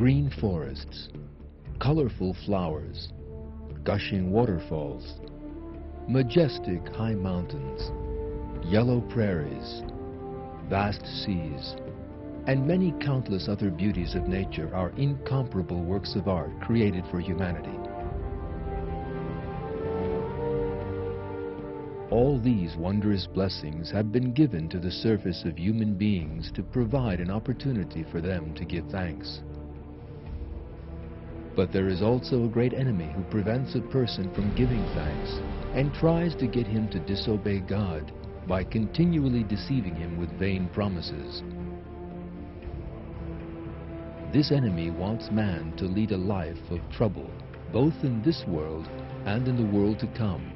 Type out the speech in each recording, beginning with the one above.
green forests, colorful flowers, gushing waterfalls, majestic high mountains, yellow prairies, vast seas, and many countless other beauties of nature are incomparable works of art created for humanity. All these wondrous blessings have been given to the surface of human beings to provide an opportunity for them to give thanks. But there is also a great enemy who prevents a person from giving thanks and tries to get him to disobey God by continually deceiving him with vain promises. This enemy wants man to lead a life of trouble, both in this world and in the world to come.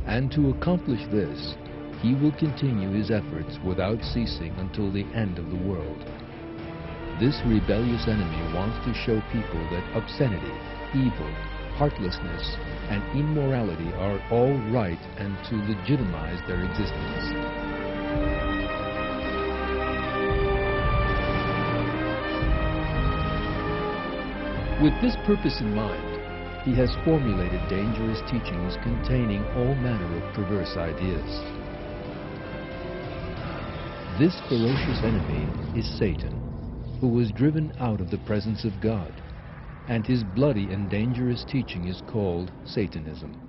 And to accomplish this, he will continue his efforts without ceasing until the end of the world. This rebellious enemy wants to show people that obscenity, evil, heartlessness, and immorality are all right and to legitimize their existence. With this purpose in mind, he has formulated dangerous teachings containing all manner of perverse ideas. This ferocious enemy is Satan, who was driven out of the presence of God, and his bloody and dangerous teaching is called Satanism.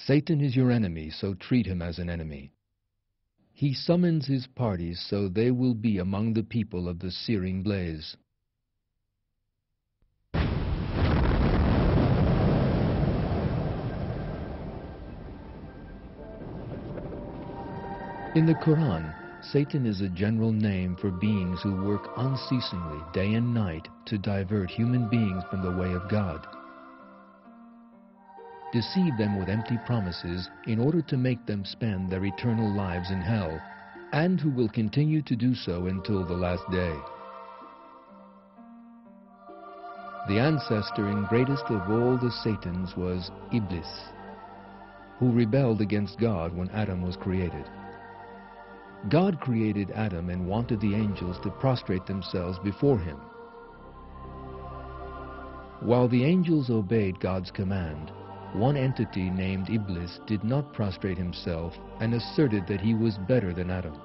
Satan is your enemy, so treat him as an enemy. He summons his parties so they will be among the people of the searing blaze. In the Quran, Satan is a general name for beings who work unceasingly day and night to divert human beings from the way of God, deceive them with empty promises in order to make them spend their eternal lives in hell, and who will continue to do so until the last day. The ancestor and greatest of all the Satans was Iblis, who rebelled against God when Adam was created. God created Adam and wanted the angels to prostrate themselves before him. While the angels obeyed God's command, one entity named Iblis did not prostrate himself and asserted that he was better than Adam.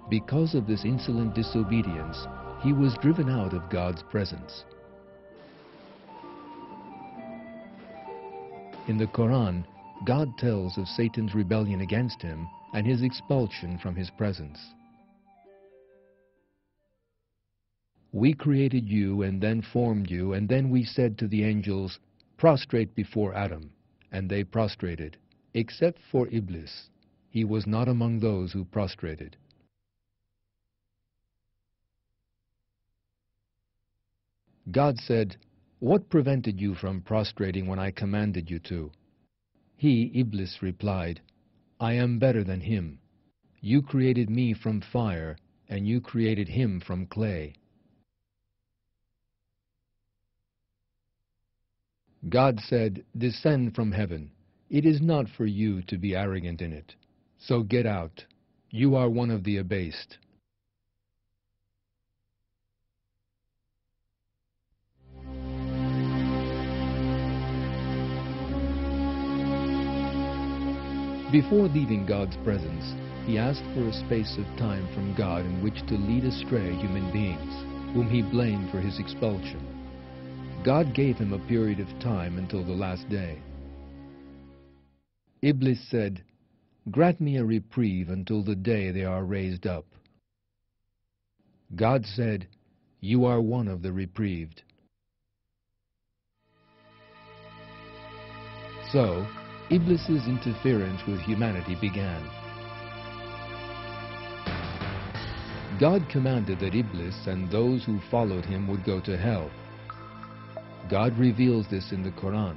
Because of this insolent disobedience, he was driven out of God's presence. In the Quran, God tells of Satan's rebellion against him and his expulsion from his presence. We created you and then formed you, and then we said to the angels, prostrate before Adam, and they prostrated, except for Iblis. He was not among those who prostrated. God said, what prevented you from prostrating when I commanded you to? He, Iblis, replied, I am better than him. You created me from fire, and you created him from clay. God said, descend from heaven. It is not for you to be arrogant in it. So get out. You are one of the abased. Before leaving God's presence, he asked for a space of time from God in which to lead astray human beings, whom he blamed for his expulsion. God gave him a period of time until the last day. Iblis said, "Grant me a reprieve until the day they are raised up." God said, "You are one of the reprieved." So, Iblis's interference with humanity began. God commanded that Iblis and those who followed him would go to hell. God reveals this in the Quran.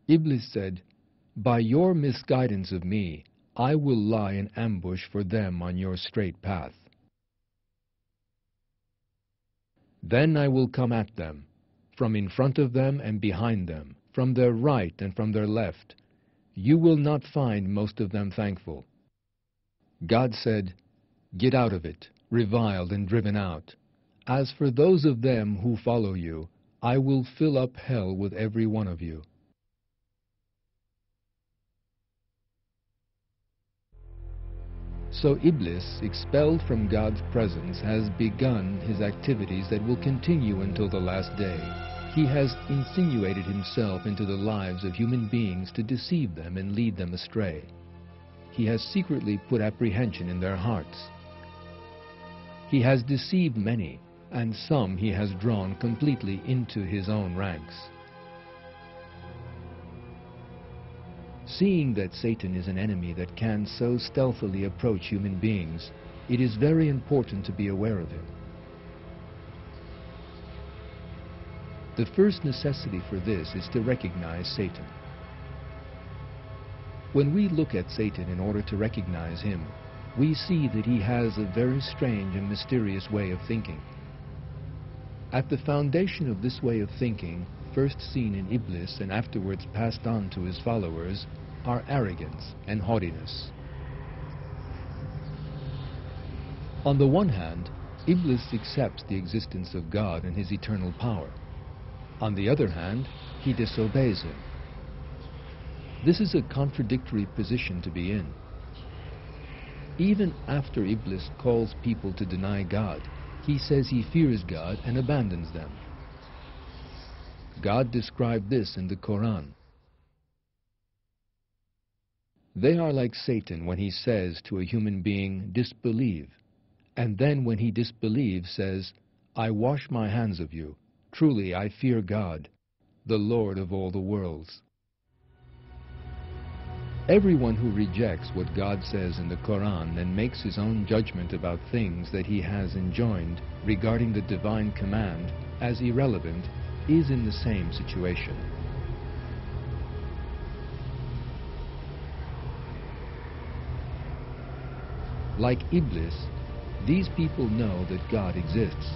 Iblis said, "By your misguidance of me, I will lie in ambush for them on your straight path. Then I will come at them, from in front of them and behind them, from their right and from their left. You will not find most of them thankful." God said, "Get out of it, reviled and driven out. As for those of them who follow you, I will fill up hell with every one of you." So Iblis, expelled from God's presence, has begun his activities that will continue until the last day. He has insinuated himself into the lives of human beings to deceive them and lead them astray. He has secretly put apprehension in their hearts. He has deceived many, and some he has drawn completely into his own ranks. Seeing that Satan is an enemy that can so stealthily approach human beings, it is very important to be aware of him. The first necessity for this is to recognize Satan. When we look at Satan in order to recognize him, we see that he has a very strange and mysterious way of thinking. At the foundation of this way of thinking, first seen in Iblis and afterwards passed on to his followers, are arrogance and haughtiness. On the one hand, Iblis accepts the existence of God and his eternal power. On the other hand, he disobeys him. This is a contradictory position to be in. Even after Iblis calls people to deny God, he says he fears God and abandons them. God described this in the Quran. They are like Satan when he says to a human being, "Disbelieve," and then when he disbelieves says, "I wash my hands of you. Truly I fear God, the Lord of all the worlds." Everyone who rejects what God says in the Quran and makes his own judgment about things that he has enjoined regarding the divine command as irrelevant is in the same situation. Like Iblis, these people know that God exists.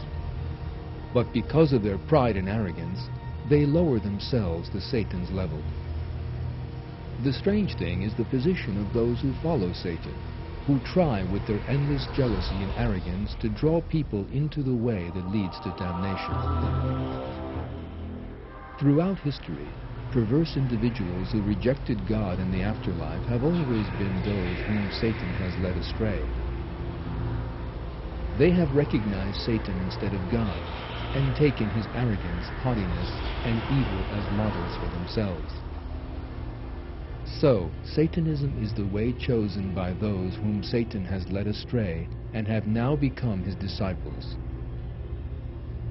But because of their pride and arrogance, they lower themselves to Satan's level. The strange thing is the position of those who follow Satan, who try with their endless jealousy and arrogance to draw people into the way that leads to damnation. Throughout history, perverse individuals who rejected God in the afterlife have always been those whom Satan has led astray. They have recognized Satan instead of God, and taken his arrogance, haughtiness, and evil as models for themselves. So, Satanism is the way chosen by those whom Satan has led astray and have now become his disciples.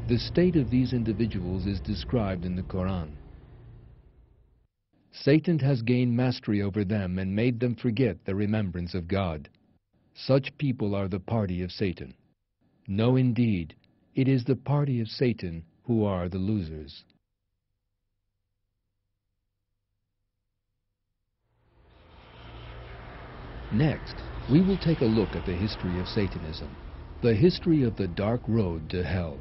The state of these individuals is described in the Quran. Satan has gained mastery over them and made them forget the remembrance of God. Such people are the party of Satan. No, indeed, it is the party of Satan who are the losers. Next, we will take a look at the history of Satanism, the history of the dark road to hell.